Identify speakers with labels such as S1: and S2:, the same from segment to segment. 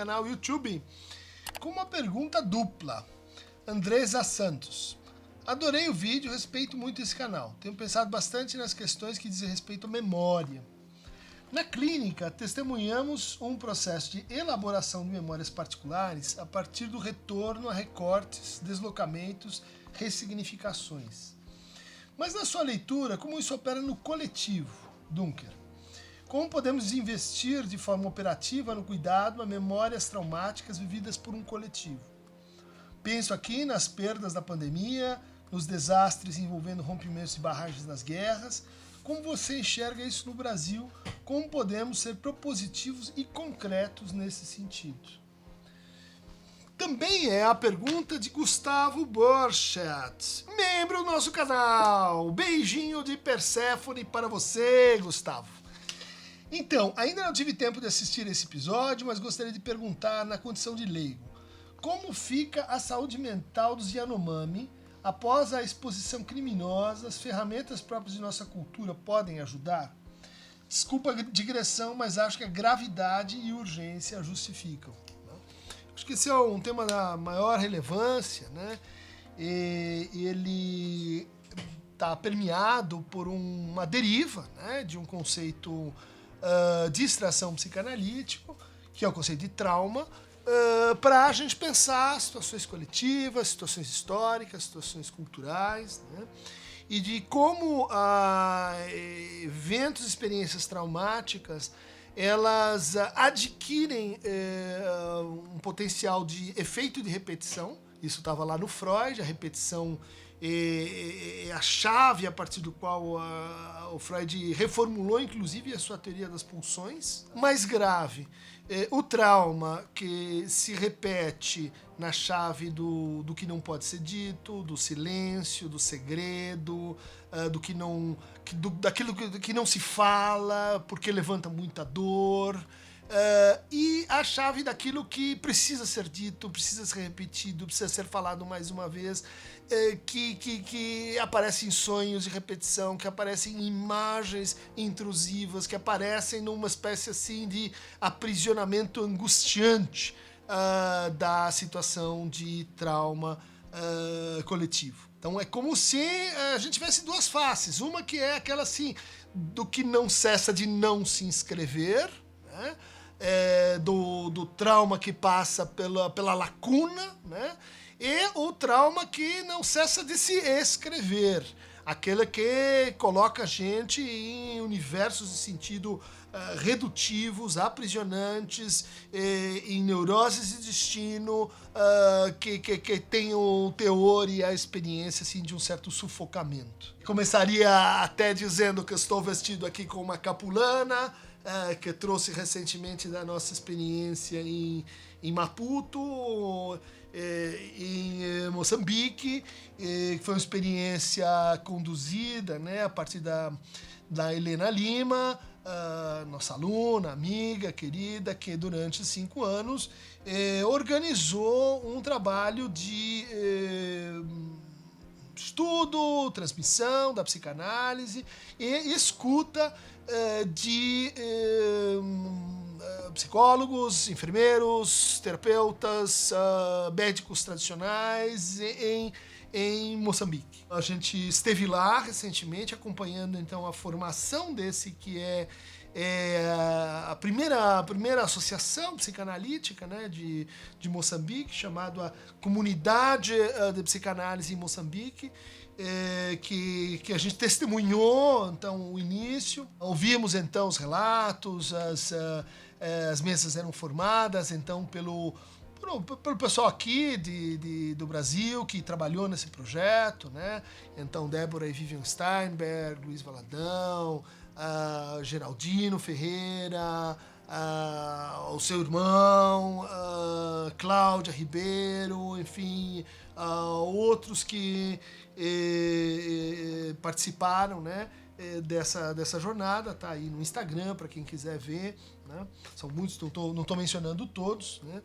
S1: canal YouTube com uma pergunta dupla. Andresa Santos. Adorei o vídeo, respeito muito esse canal. Tenho pensado bastante nas questões que dizem respeito à memória. Na clínica, testemunhamos um processo de elaboração de memórias particulares a partir do retorno a recortes, deslocamentos, ressignificações. Mas na sua leitura, como isso opera no coletivo, Dunker? Como podemos investir de forma operativa no cuidado a memórias traumáticas vividas por um coletivo? Penso aqui nas perdas da pandemia, nos desastres envolvendo rompimentos de barragens nas guerras. Como você enxerga isso no Brasil? Como podemos ser propositivos e concretos nesse sentido? Também é a pergunta de Gustavo Borchardt, membro do nosso canal. Beijinho de Perséfone para você, Gustavo. Então, ainda não tive tempo de assistir esse episódio, mas gostaria de perguntar na condição de leigo. Como fica a saúde mental dos Yanomami após a exposição criminosa? As ferramentas próprias de nossa cultura podem ajudar? Desculpa a digressão, mas acho que a gravidade e urgência justificam. Acho que esse é um tema da maior relevância, né? E ele está permeado por uma deriva, né, de um conceito de extração psicanalítico, que é o conceito de trauma, para a gente pensar situações coletivas, situações históricas, situações culturais, né? E de como eventos, experiências traumáticas, elas adquirem um potencial de efeito de repetição. Isso estava lá no Freud, a repetição é a chave a partir do qual o Freud reformulou, inclusive, a sua teoria das pulsões. Mais grave, o trauma que se repete na chave do que não pode ser dito, do silêncio, do segredo, daquilo que não se fala, porque levanta muita dor. E a chave daquilo que precisa ser dito, precisa ser repetido, precisa ser falado mais uma vez, que aparece em sonhos de repetição, que aparecem em imagens intrusivas, que aparecem numa espécie assim de aprisionamento angustiante da situação de trauma coletivo. Então é como se a gente tivesse duas faces, uma que é aquela assim, do que não cessa de não se inscrever, né? Do trauma que passa pela lacuna, né? E o trauma que não cessa de se escrever, aquele que coloca a gente em universos de sentido redutivos, aprisionantes, em neuroses de destino, que tem o teor e a experiência assim, de um certo sufocamento. Começaria até dizendo que estou vestido aqui com uma capulana, que trouxe recentemente da nossa experiência em Maputo, em Moçambique, que foi uma experiência conduzida, né, a partir da Helena Lima, nossa aluna, amiga, querida, que durante 5 anos organizou um trabalho de estudo, transmissão da psicanálise e escuta de psicólogos, enfermeiros, terapeutas, médicos tradicionais em Moçambique. A gente esteve lá recentemente acompanhando então a formação desse que é a primeira associação psicanalítica, né, de Moçambique, chamada Comunidade de Psicanálise em Moçambique, que a gente testemunhou então o início, ouvimos então os relatos, as mesas eram formadas então pelo pessoal aqui do Brasil que trabalhou nesse projeto, né? Então Débora e Vivian Steinberg, Luiz Valadão, Geraldino Ferreira, o seu irmão, Cláudia Ribeiro, enfim, outros que participaram, né, dessa jornada, tá aí no Instagram para quem quiser ver, né? São muitos, não estou mencionando todos, né?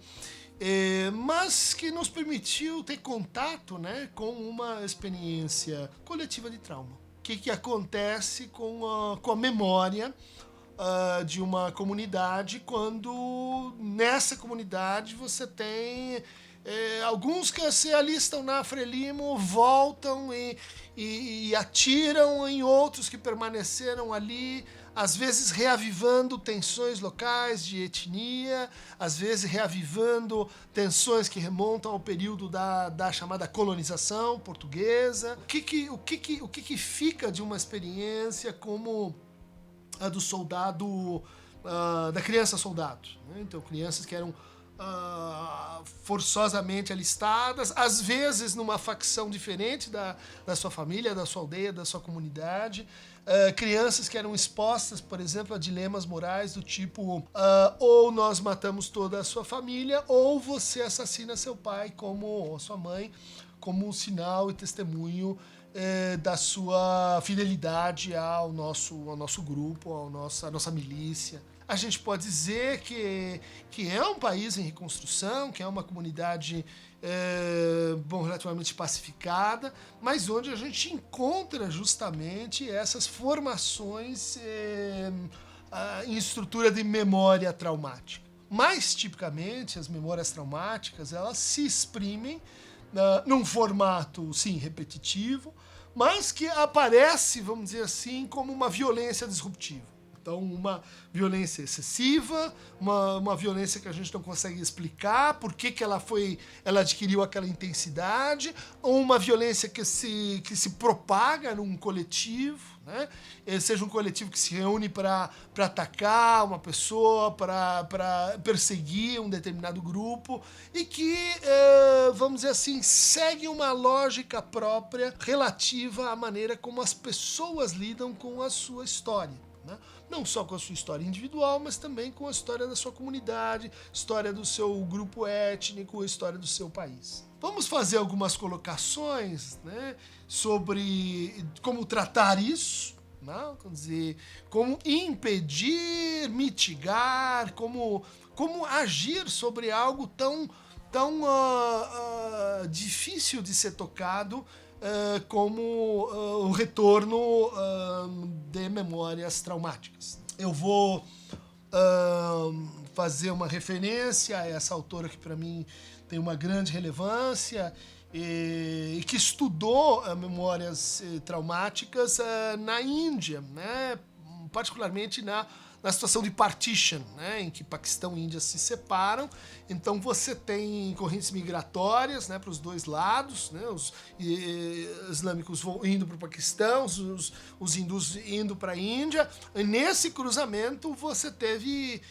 S1: Mas que nos permitiu ter contato, né, com uma experiência coletiva de trauma. O que acontece com a memória de uma comunidade, quando nessa comunidade você tem alguns que se alistam na Frelimo, voltam e atiram em outros que permaneceram ali, às vezes reavivando tensões locais de etnia, às vezes reavivando tensões que remontam ao período da chamada colonização portuguesa. O que fica de uma experiência como a do soldado, da criança soldado, né? Então, crianças que eram forçosamente alistadas, às vezes numa facção diferente da sua família, da sua aldeia, da sua comunidade, crianças que eram expostas, por exemplo, a dilemas morais do tipo ou nós matamos toda a sua família, ou você assassina seu pai ou sua mãe, como um sinal e testemunho da sua fidelidade ao nosso grupo, à nossa milícia. A gente pode dizer que é um país em reconstrução, que é uma comunidade relativamente pacificada, mas onde a gente encontra justamente essas formações em estrutura de memória traumática. Mais tipicamente, as memórias traumáticas, elas se exprimem num formato, sim, repetitivo, mas que aparece, vamos dizer assim, como uma violência disruptiva. Então, uma violência excessiva, uma violência que a gente não consegue explicar por que ela adquiriu aquela intensidade, ou uma violência que se propaga num coletivo, né? Seja um coletivo que se reúne para atacar uma pessoa, para perseguir um determinado grupo, e que, vamos dizer assim, segue uma lógica própria relativa à maneira como as pessoas lidam com a sua história. Não só com a sua história individual, mas também com a história da sua comunidade, história do seu grupo étnico, história do seu país. Vamos fazer algumas colocações, né, sobre como tratar isso, né? Quer dizer, como impedir, mitigar, como agir sobre algo tão difícil de ser tocado, como o retorno de memórias traumáticas. Eu vou fazer uma referência a essa autora que para mim tem uma grande relevância e que estudou memórias traumáticas na Índia, né? Particularmente na situação de partition, né, em que Paquistão e Índia se separam. Então você tem correntes migratórias, né, para os dois lados, né, os islâmicos indo para o Paquistão, os hindus indo para a Índia. E nesse cruzamento você teve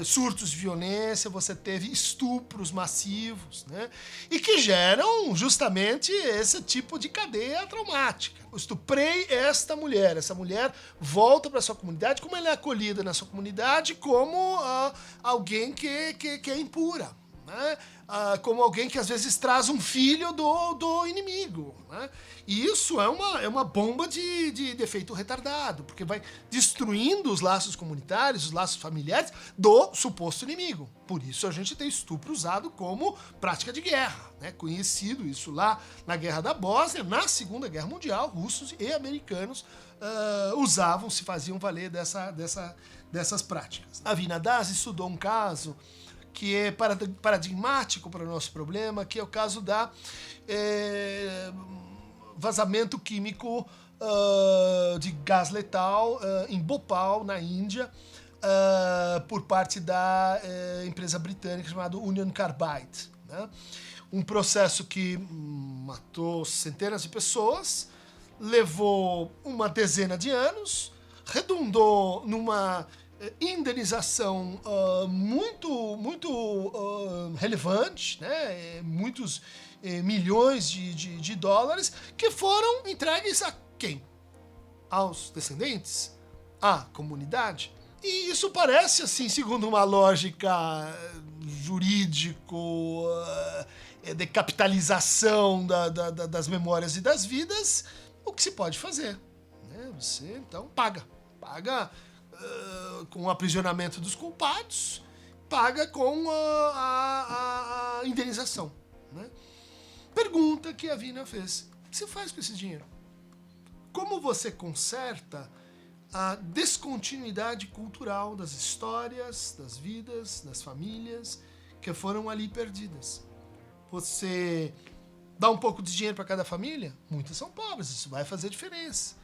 S1: surtos de violência, você teve estupros massivos, né, e que geram justamente esse tipo de cadeia traumática. Eu estuprei essa mulher volta para sua comunidade, como ela é acolhida na sua comunidade como alguém que é impura, né? Como alguém que às vezes traz um filho do inimigo, né? E isso é uma bomba de efeito retardado, porque vai destruindo os laços comunitários, os laços familiares do suposto inimigo. Por isso a gente tem estupro usado como prática de guerra, né? Conhecido isso lá na Guerra da Bósnia, na Segunda Guerra Mundial, russos e americanos se faziam valer dessas práticas. A Vinadase estudou um caso que é paradigmático para o nosso problema, que é o caso da vazamento químico de gás letal em Bhopal, na Índia, por parte da empresa britânica chamada Union Carbide, né? Um processo que matou centenas de pessoas, levou uma dezena de anos, redundou numa indenização muito relevante, né? Muitos milhões de dólares, que foram entregues a quem? Aos descendentes? À comunidade? E isso parece, assim, segundo uma lógica jurídico de capitalização das memórias e das vidas, o que se pode fazer, né? Você, então, paga com o aprisionamento dos culpados, paga com a indenização, né? Pergunta que a Vina fez: o que você faz com esse dinheiro? Como você conserta a descontinuidade cultural das histórias, das vidas, das famílias que foram ali perdidas. Você dá um pouco de dinheiro para cada família? Muitas são pobres, isso vai fazer diferença.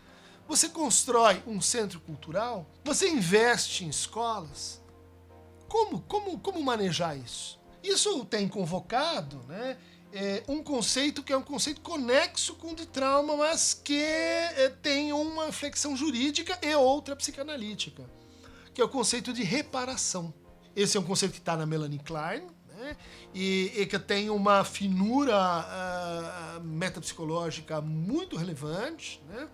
S1: Você constrói um centro cultural? Você investe em escolas? Como manejar isso? Isso tem convocado, né, um conceito que é um conceito conexo com o de trauma, mas que tem uma flexão jurídica e outra psicanalítica, que é o conceito de reparação. Esse é um conceito que está na Melanie Klein, né, e que tem uma finura metapsicológica muito relevante, né?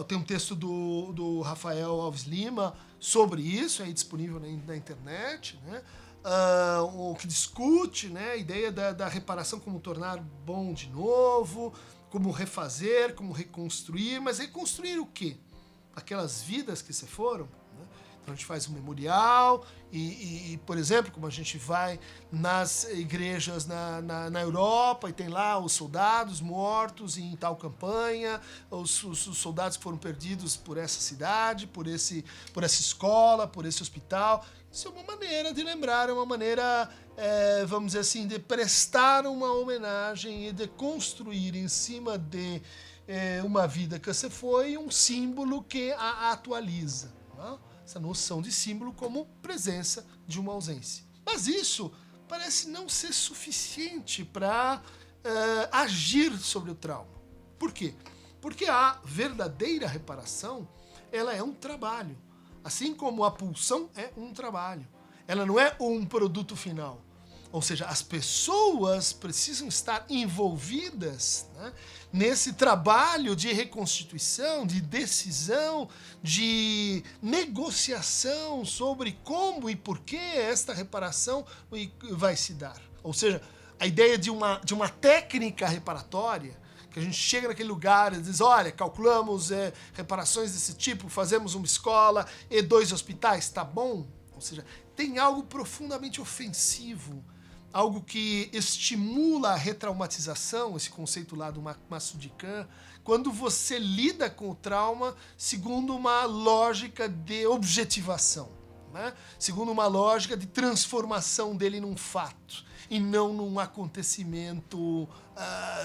S1: Tem um texto do Rafael Alves Lima sobre isso, aí disponível na internet, né? O que discute, né, a ideia da reparação como tornar bom de novo, como refazer, como reconstruir, mas reconstruir o quê? Aquelas vidas que se foram, né? Então a gente faz um memorial e, por exemplo, como a gente vai nas igrejas na Europa e tem lá os soldados mortos em tal campanha, os soldados que foram perdidos por essa cidade, por essa escola, por esse hospital. Isso é uma maneira de lembrar, é uma maneira, vamos dizer assim, de prestar uma homenagem e de construir em cima de uma vida que se foi um símbolo que a atualiza. Né? Essa noção de símbolo como presença de uma ausência. Mas isso parece não ser suficiente para agir sobre o trauma. Por quê? Porque a verdadeira reparação, ela é um trabalho. Assim como a pulsão é um trabalho. Ela não é um produto final. Ou seja, as pessoas precisam estar envolvidas, né, nesse trabalho de reconstituição, de decisão, de negociação sobre como e por que esta reparação vai se dar. Ou seja, a ideia de uma técnica reparatória, que a gente chega naquele lugar e diz, olha, calculamos reparações desse tipo, fazemos uma escola e 2 hospitais, tá bom? Ou seja, tem algo profundamente ofensivo, algo que estimula a retraumatização, esse conceito lá do Massoud Khan, quando você lida com o trauma segundo uma lógica de objetivação, né? Segundo uma lógica de transformação dele num fato e não num acontecimento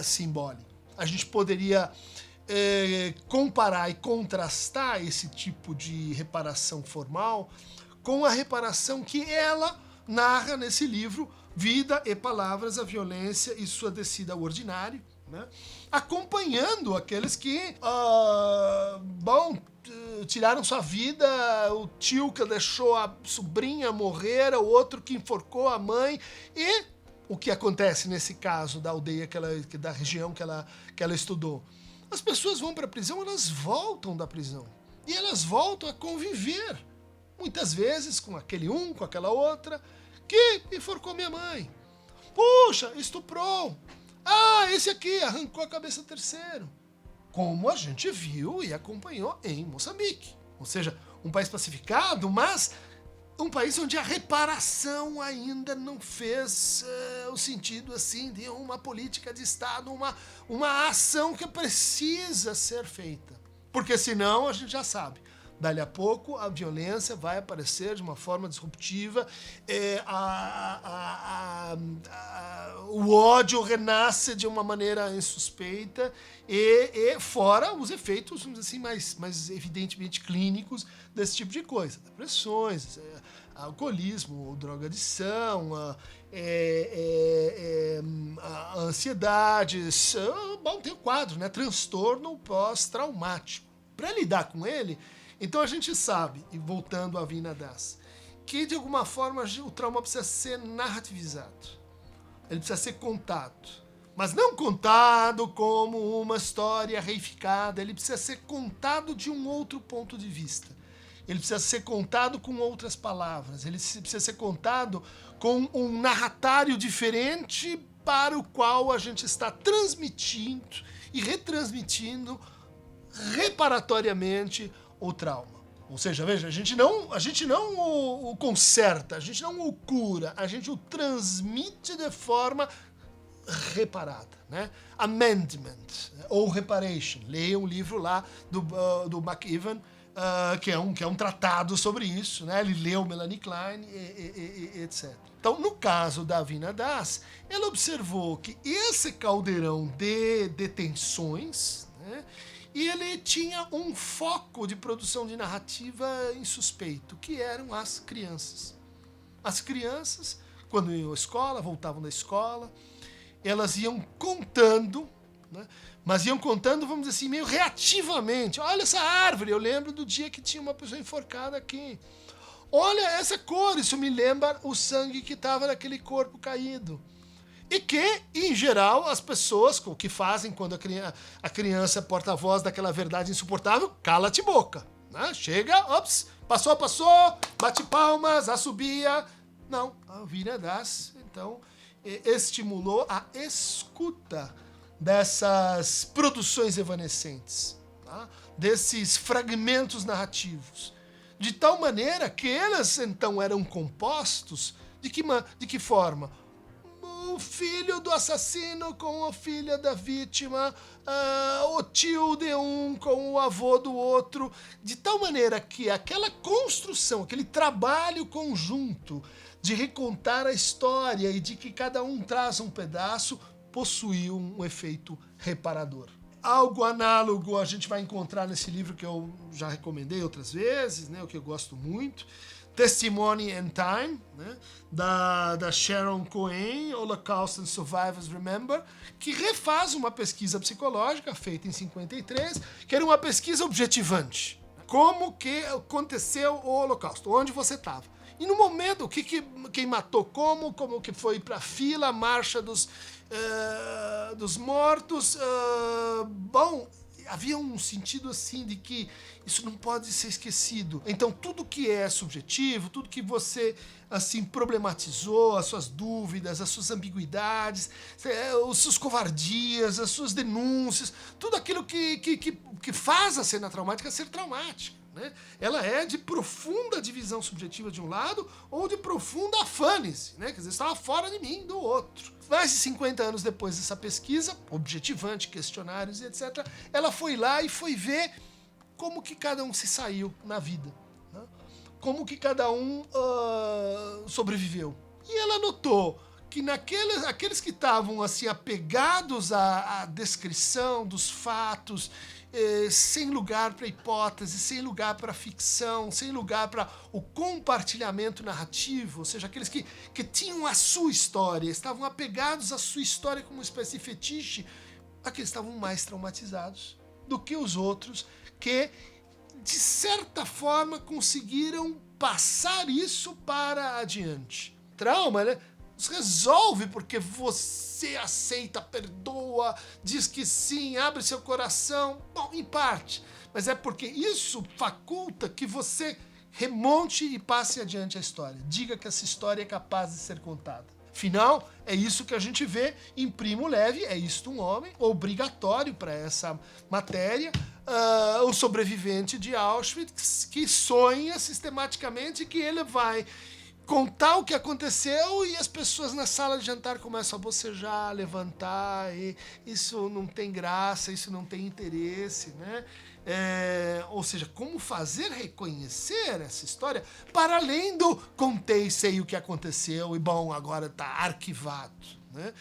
S1: simbólico. A gente poderia comparar e contrastar esse tipo de reparação formal com a reparação que ela narra nesse livro, Vida e Palavras, a Violência e Sua Descida ao Ordinário, né? Acompanhando aqueles que, tiraram sua vida, o tio que deixou a sobrinha morrer, o outro que enforcou a mãe, e o que acontece nesse caso da aldeia, da região que ela estudou. As pessoas vão para a prisão, elas voltam da prisão. E elas voltam a conviver, muitas vezes com aquele com aquela outra, que enforcou minha mãe. Puxa, estuprou. Esse aqui arrancou a cabeça do terceiro. Como a gente viu e acompanhou em Moçambique. Ou seja, um país pacificado, mas um país onde a reparação ainda não fez o sentido assim de uma política de Estado, uma ação que precisa ser feita. Porque senão a gente já sabe, dali a pouco a violência vai aparecer de uma forma disruptiva, o ódio renasce de uma maneira insuspeita e fora os efeitos, vamos dizer assim, mais evidentemente clínicos desse tipo de coisa. Depressões, alcoolismo, drogadição, ansiedades. Bom, tem o quadro, né? Transtorno pós-traumático. Para lidar com ele, então a gente sabe, e voltando à Vina Das, que de alguma forma o trauma precisa ser narrativizado. Ele precisa ser contado. Mas não contado como uma história reificada, ele precisa ser contado de um outro ponto de vista. Ele precisa ser contado com outras palavras, ele precisa ser contado com um narratário diferente para o qual a gente está transmitindo e retransmitindo reparatoriamente o trauma. Ou seja, veja, a gente não o conserta, a gente não o cura, a gente o transmite de forma reparada, né? Amendment, ou reparation. Leia um livro lá do McEwan, que é um tratado sobre isso, né? Ele leu Melanie Klein, etc. Então, no caso da Vina Das, ela observou que esse caldeirão de detenções, né, e ele tinha um foco de produção de narrativa insuspeito, que eram as crianças. As crianças, quando iam à escola, voltavam da escola, elas iam contando, né? Mas iam contando, vamos dizer assim, meio reativamente. Olha essa árvore, eu lembro do dia que tinha uma pessoa enforcada aqui. Olha essa cor, isso me lembra o sangue que estava naquele corpo caído. E que, em geral, as pessoas, o que fazem quando a criança é porta-voz daquela verdade insuportável, cala-te boca. Né? Chega, ops, passou, bate palmas, assobia. Não, a Vina Das, então, estimulou a escuta dessas produções evanescentes, tá? Desses fragmentos narrativos. De tal maneira que eles, então, eram compostos de que forma? O filho do assassino com a filha da vítima, o tio de um com o avô do outro, de tal maneira que aquela construção, aquele trabalho conjunto de recontar a história e de que cada um traz um pedaço, possuía um efeito reparador. Algo análogo a gente vai encontrar nesse livro que eu já recomendei outras vezes, né, o que eu gosto muito, Testimony and Time, né, da Sharon Cohen, Holocaust and Survivors Remember, que refaz uma pesquisa psicológica feita em 53, que era uma pesquisa objetivante. Como que aconteceu o Holocausto? Onde você estava? E no momento, quem matou como que foi para a fila, a marcha dos mortos. Bom, havia um sentido assim de que isso não pode ser esquecido. Então tudo que é subjetivo, tudo que você assim problematizou, as suas dúvidas, as suas ambiguidades, as suas covardias, as suas denúncias, tudo aquilo que faz a cena traumática ser traumática. Né? Ela é de profunda divisão subjetiva de um lado ou de profunda afane-se, né? Quer dizer, estava fora de mim do outro. Mais de 50 anos depois dessa pesquisa, objetivante, questionários e etc., ela foi lá e foi ver como que cada um se saiu na vida, né? Como que cada um sobreviveu. E ela notou que aqueles que estavam assim apegados à descrição dos fatos, sem lugar para hipótese, sem lugar para ficção, sem lugar para o compartilhamento narrativo, ou seja, aqueles que tinham a sua história, estavam apegados à sua história como uma espécie de fetiche, aqueles estavam mais traumatizados do que os outros que, de certa forma, conseguiram passar isso para adiante. Trauma, né? Resolve porque você aceita, perdoa, diz que sim, abre seu coração. Bom, em parte, mas é porque isso faculta que você remonte e passe adiante a história. Diga que essa história é capaz de ser contada. Afinal, é isso que a gente vê em Primo Levi, é isto um homem, obrigatório para essa matéria, o sobrevivente de Auschwitz, que sonha sistematicamente que ele vai contar o que aconteceu e as pessoas na sala de jantar começam a bocejar, levantar, e isso não tem graça, isso não tem interesse, né? Ou seja, como fazer reconhecer essa história para além do contei, sei o que aconteceu e bom, agora está arquivado, né?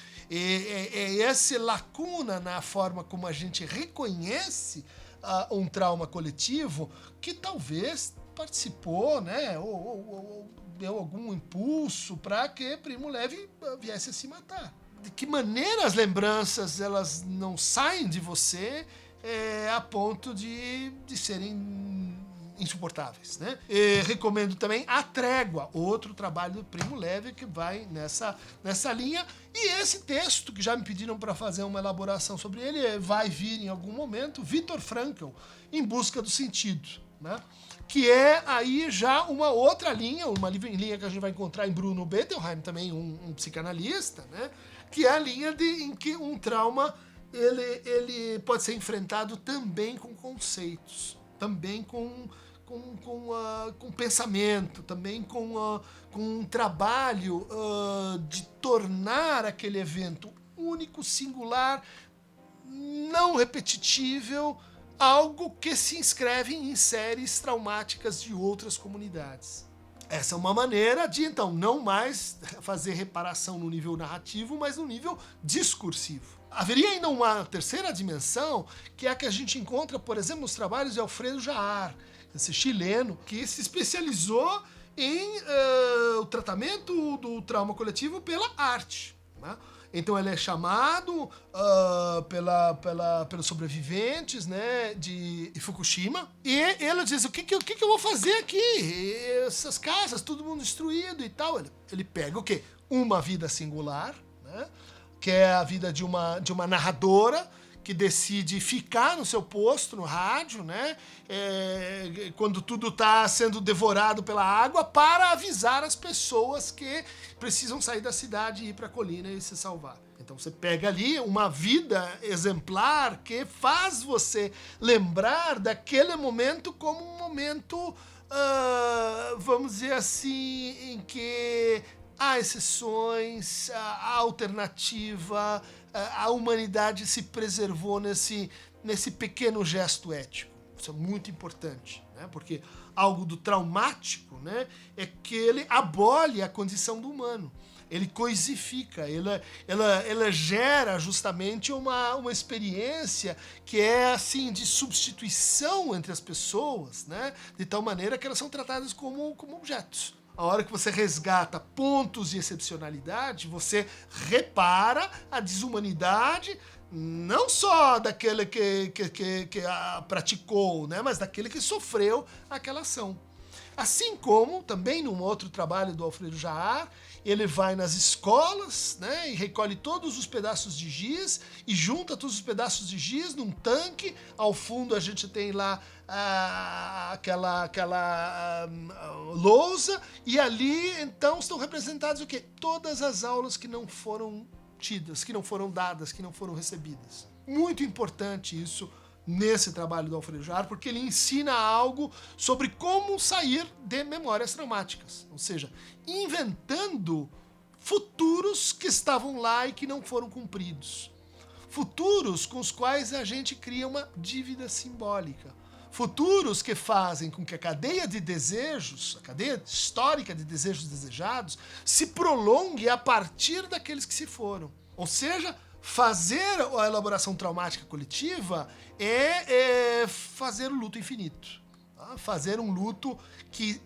S1: Essa lacuna na forma como a gente reconhece um trauma coletivo que talvez participou, né? Ou deu algum impulso para que Primo Levi viesse a se matar. De que maneira as lembranças elas não saem de você a ponto de serem insuportáveis, né? Recomendo também A Trégua, outro trabalho do Primo Levi que vai nessa linha. E esse texto, que já me pediram para fazer uma elaboração sobre ele, vai vir em algum momento, Viktor Frankl, Em Busca do Sentido, né? Que é aí já uma outra linha, uma linha que a gente vai encontrar em Bruno Bettelheim, também um psicanalista, né? Que é a linha em que um trauma ele pode ser enfrentado também com conceitos, também com pensamento, também com um trabalho de tornar aquele evento único, singular, não repetitível, algo que se inscreve em séries traumáticas de outras comunidades. Essa é uma maneira de, então, não mais fazer reparação no nível narrativo, mas no nível discursivo. Haveria ainda uma terceira dimensão, que é a que a gente encontra, por exemplo, nos trabalhos de Alfredo Jahar, esse chileno que se especializou em o tratamento do trauma coletivo pela arte, né? Então ele é chamado pelos sobreviventes, né, de Fukushima, e ele diz, o que eu vou fazer aqui? Essas casas, todo mundo destruído e tal. Ele pega o quê? Uma vida singular, né, que é a vida de uma narradora, que decide ficar no seu posto, no rádio, né, quando tudo está sendo devorado pela água, para avisar as pessoas que precisam sair da cidade e ir para a colina e se salvar. Então você pega ali uma vida exemplar que faz você lembrar daquele momento como um momento, vamos dizer assim, em que há exceções, há alternativa, a humanidade se preservou nesse pequeno gesto ético. Isso é muito importante, né? Porque algo do traumático, né, é que ele abole a condição do humano. Ele coisifica, ela gera justamente uma experiência que é assim de substituição entre as pessoas, né, de tal maneira que elas são tratadas como objetos. A hora que você resgata pontos de excepcionalidade, você repara a desumanidade não só daquele que a praticou, né, mas daquele que sofreu aquela ação. Assim como, também num outro trabalho do Alfredo Jahar, ele vai nas escolas, né, e recolhe todos os pedaços de giz e junta todos os pedaços de giz num tanque. Ao fundo a gente tem lá aquela lousa, e ali então estão representadas o quê? Todas as aulas que não foram tidas, que não foram dadas, que não foram recebidas. Muito importante isso nesse trabalho do Alfredo Jahar, porque ele ensina algo sobre como sair de memórias traumáticas, ou seja, inventando futuros que estavam lá e que não foram cumpridos. Futuros com os quais a gente cria uma dívida simbólica. Futuros que fazem com que a cadeia de desejos, a cadeia histórica de desejos desejados, se prolongue a partir daqueles que se foram. Ou seja, fazer a elaboração traumática coletiva é fazer o luto infinito. Tá? Fazer um luto que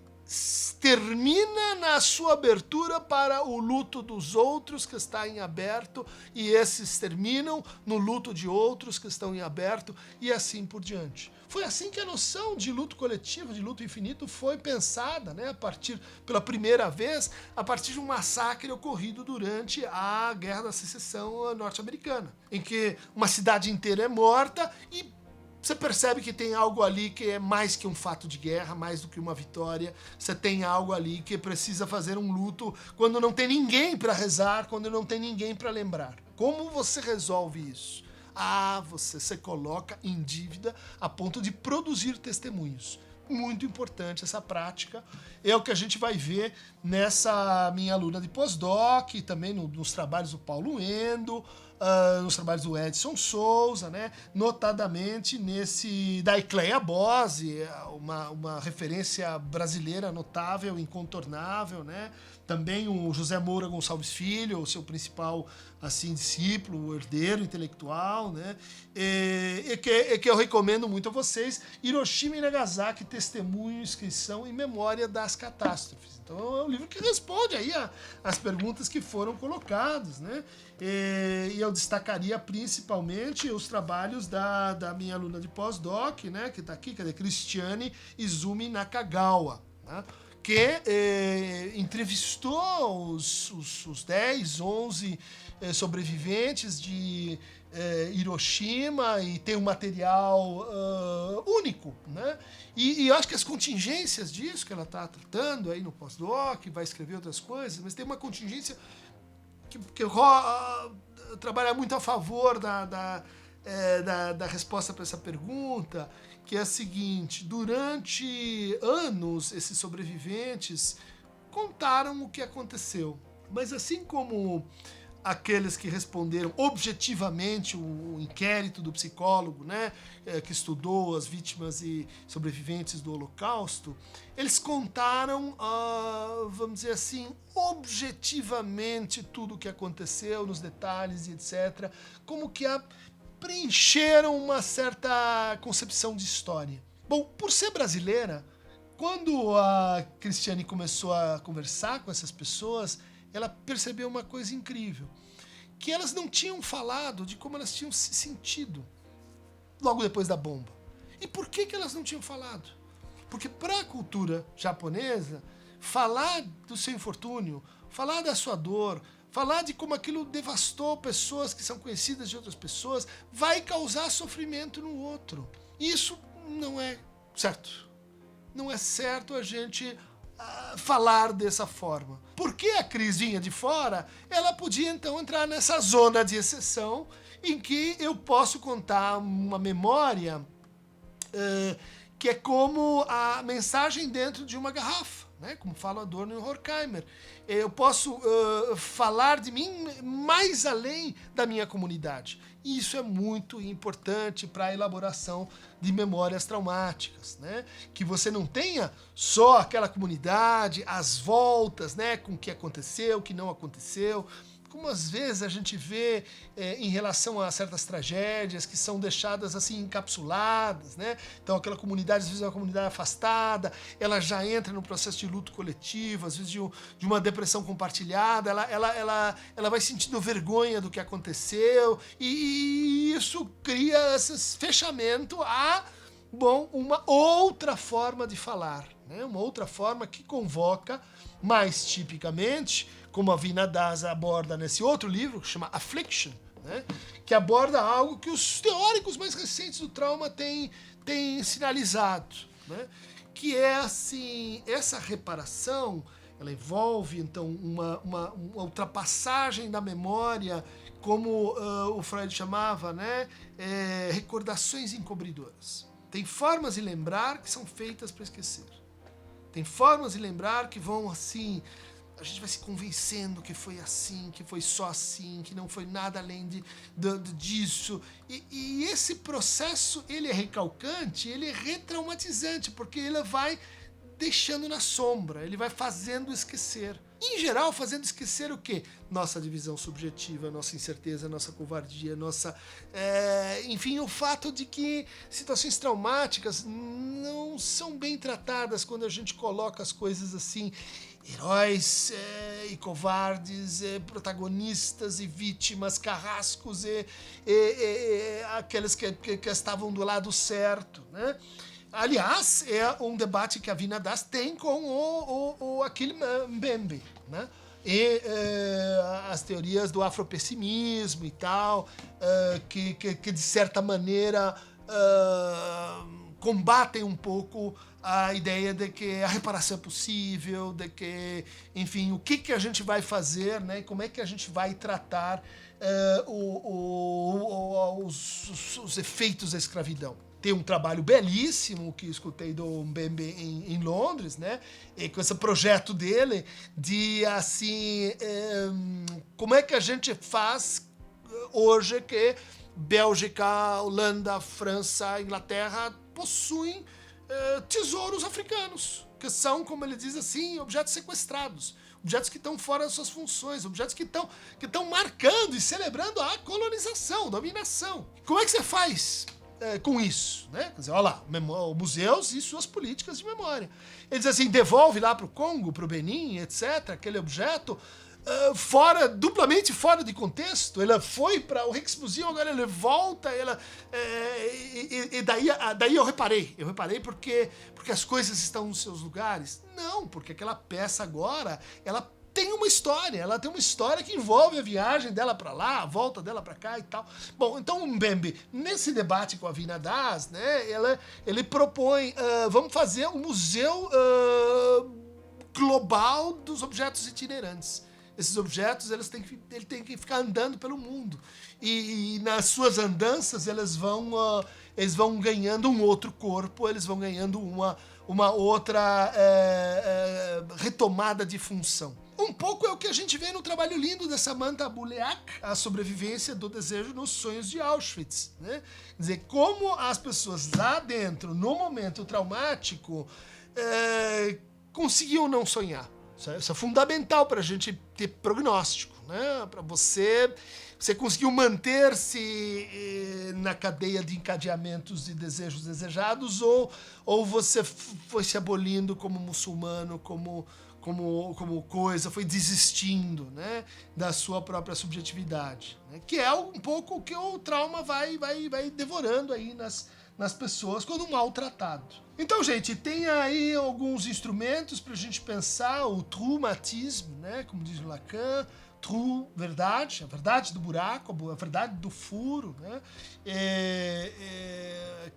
S1: termina na sua abertura para o luto dos outros que está em aberto, e esses terminam no luto de outros que estão em aberto, e assim por diante. Foi assim que a noção de luto coletivo, de luto infinito, foi pensada, né, pela primeira vez, a partir de um massacre ocorrido durante a Guerra da Secessão norte-americana, em que uma cidade inteira é morta e você percebe que tem algo ali que é mais que um fato de guerra, mais do que uma vitória. Você tem algo ali que precisa fazer um luto quando não tem ninguém para rezar, quando não tem ninguém para lembrar. Como você resolve isso? Você se coloca em dívida a ponto de produzir testemunhos. Muito importante essa prática. É o que a gente vai ver nessa minha aluna de pós-doc, também nos trabalhos do Paulo Endo, nos trabalhos do Edson Souza, né? Notadamente da Ecleia Bose, uma referência brasileira notável, incontornável, né? Também o José Moura Gonçalves Filho, o seu principal assim, discípulo, o herdeiro intelectual, né? Que eu recomendo muito a vocês. Hiroshima e Nagasaki, testemunho, inscrição e memória das catástrofes. Então é um livro que responde aí as perguntas que foram colocadas, né? E eu destacaria principalmente os trabalhos da minha aluna de pós-doc, né? Que está aqui, que é Cristiane Izumi Nakagawa, né? Que entrevistou os 10, 11 sobreviventes de Hiroshima, e tem um material único, né? E eu acho que as contingências disso que ela está tratando aí no pós-doc, vai escrever outras coisas, mas tem uma contingência que trabalha muito a favor da resposta para essa pergunta, que é a seguinte: durante anos esses sobreviventes contaram o que aconteceu, mas assim como aqueles que responderam objetivamente o inquérito do psicólogo, né, que estudou as vítimas e sobreviventes do Holocausto, eles contaram, vamos dizer assim, objetivamente tudo o que aconteceu, nos detalhes e etc., como que preencheram uma certa concepção de história. Bom, por ser brasileira, quando a Cristiane começou a conversar com essas pessoas, ela percebeu uma coisa incrível, que elas não tinham falado de como elas tinham se sentido logo depois da bomba. E por que elas não tinham falado? Porque para a cultura japonesa, falar do seu infortúnio, falar da sua dor, falar de como aquilo devastou pessoas que são conhecidas de outras pessoas, vai causar sofrimento no outro. Isso não é certo. Não é certo a gente falar dessa forma. Porque a Cris vinha de fora, ela podia então entrar nessa zona de exceção em que eu posso contar uma memória que é como a mensagem dentro de uma garrafa, né? Como fala Adorno e Horkheimer. Eu posso falar de mim mais além da minha comunidade. E isso é muito importante para a elaboração de memórias traumáticas, né? Que você não tenha só aquela comunidade, as voltas, né? Com o que aconteceu, o que não aconteceu. Como às vezes a gente vê em relação a certas tragédias que são deixadas assim encapsuladas, né? Então aquela comunidade, às vezes é uma comunidade afastada, ela já entra no processo de luto coletivo, às vezes de uma depressão compartilhada, ela vai sentindo vergonha do que aconteceu e isso cria esse fechamento a, uma outra forma de falar, né? Uma outra forma que convoca, mais tipicamente, como a Vina Das aborda nesse outro livro, que chama Affliction, né? Que aborda algo que os teóricos mais recentes do trauma têm sinalizado, né? Que é assim, essa reparação, ela envolve então uma ultrapassagem da memória, como o Freud chamava, né? Recordações encobridoras. Tem formas de lembrar que são feitas para esquecer. Tem formas de lembrar que vão assim, a gente vai se convencendo que foi assim, que foi só assim, que não foi nada além disso. E esse processo, ele é recalcante, ele é retraumatizante, porque ele vai deixando na sombra, ele vai fazendo esquecer. Em geral, fazendo esquecer o quê? Nossa divisão subjetiva, nossa incerteza, nossa covardia, enfim, o fato de que situações traumáticas não são bem tratadas quando a gente coloca as coisas assim, heróis e covardes, protagonistas e vítimas, carrascos e aqueles que estavam do lado certo, né? Aliás, é um debate que a Vina Das tem com o Achille Mbembe, né? E as teorias do afropessimismo e tal, que de certa maneira combatem um pouco a ideia de que a reparação é possível, de que, enfim, o que a gente vai fazer, né? Como é que a gente vai tratar os efeitos da escravidão. Tem um trabalho belíssimo que eu escutei do Mbembe em Londres, né? E com esse projeto dele de, assim, como é que a gente faz hoje que Bélgica, Holanda, França, Inglaterra possuem tesouros africanos, que são, como ele diz assim, objetos sequestrados, objetos que estão fora das suas funções, objetos que estão marcando e celebrando a colonização, dominação. Como é que você faz com isso, né? Quer dizer, olha lá, museus e suas políticas de memória. Ele diz assim, devolve lá para o Congo, para o Benin, etc., aquele objeto duplamente fora de contexto. Ele foi para o Rijksmuseum, agora ele volta, e daí eu reparei porque as coisas estão nos seus lugares. Não, porque aquela peça agora, ela tem uma história que envolve a viagem dela para lá, a volta dela para cá e tal. Bom, então o Mbembe, nesse debate com a Vina Das, né, ele propõe, vamos fazer um museu global dos objetos itinerantes. Esses objetos, ele tem que ficar andando pelo mundo. E nas suas andanças, eles vão ganhando um outro corpo, eles vão ganhando uma outra retomada de função. um pouco é o que a gente vê no trabalho lindo da Samantha Buleak, A Sobrevivência do Desejo nos Sonhos de Auschwitz, né? Quer dizer, como as pessoas lá dentro, no momento traumático, conseguiam não sonhar. Isso é fundamental para a gente ter prognóstico, né? Para você conseguiu manter-se na cadeia de encadeamentos de desejos desejados, ou você foi se abolindo como muçulmano, como coisa, foi desistindo, né, da sua própria subjetividade, né? Que é um pouco o que o trauma vai devorando aí nas pessoas quando maltratado. Então, gente, tem aí alguns instrumentos para a gente pensar o traumatismo, né, como diz o Lacan, verdade, a verdade do buraco, a verdade do furo, né,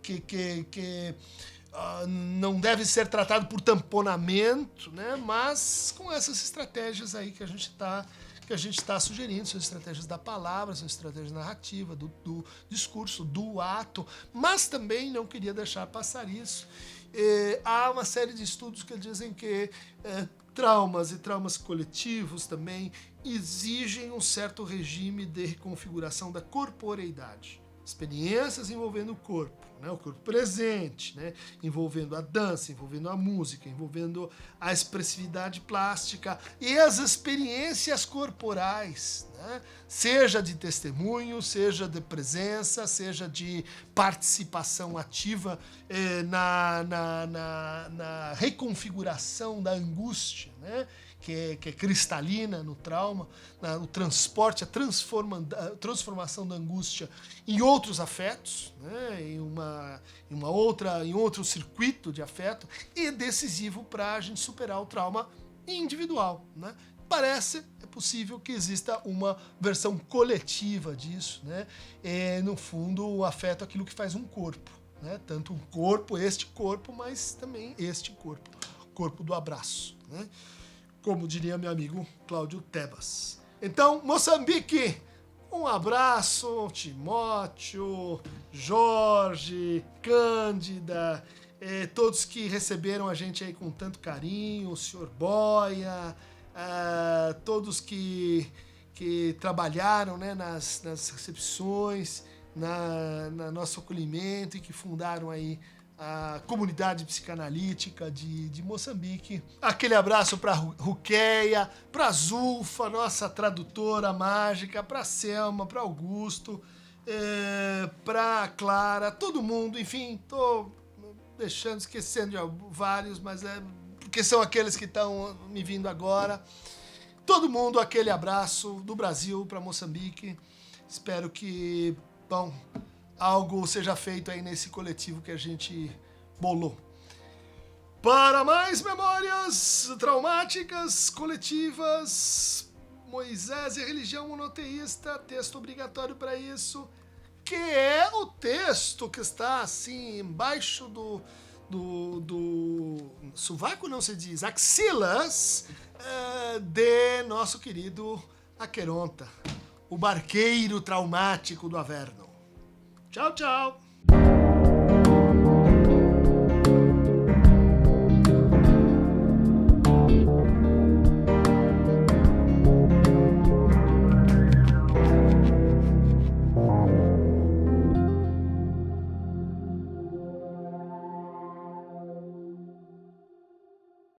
S1: que não deve ser tratado por tamponamento, né, mas com essas estratégias aí que a gente está sugerindo, são estratégias da palavra, são estratégias narrativa, do discurso, do ato, mas também não queria deixar passar isso. Há uma série de estudos que dizem que traumas e traumas coletivos também exigem um certo regime de reconfiguração da corporeidade. Experiências envolvendo o corpo, né? O corpo presente, né? Envolvendo a dança, envolvendo a música, envolvendo a expressividade plástica e as experiências corporais, né? Seja de testemunho, seja de presença, seja de participação ativa na reconfiguração da angústia, né? Que é cristalina no trauma, no transporte, a transformação da angústia em outros afetos, né, em outro circuito de afeto, e decisivo para a gente superar o trauma individual, né? É possível que exista uma versão coletiva disso, né? No fundo, o afeto é aquilo que faz um corpo, né? Tanto um corpo, este corpo, mas também este corpo, o corpo do abraço, né? Como diria meu amigo Cláudio Tebas. Então, Moçambique, um abraço, Timóteo, Jorge, Cândida, todos que receberam a gente aí com tanto carinho, o senhor Boia, todos que trabalharam, né, nas recepções, na nosso acolhimento e que fundaram aí a comunidade psicanalítica de Moçambique. Aquele abraço para Ruqueia, para Zulfa, nossa tradutora mágica, para Selma, para Augusto, para Clara, todo mundo, enfim, tô esquecendo de vários, mas porque são aqueles que estão me vindo agora. Todo mundo, aquele abraço do Brasil para Moçambique. Espero que, algo seja feito aí nesse coletivo que a gente bolou. Para mais memórias traumáticas coletivas, Moisés e a religião monoteísta, texto obrigatório para isso, que é o texto que está assim embaixo do sovaco, não se diz, axilas de nosso querido Aqueronta, o barqueiro traumático do Averno. Tchau, tchau!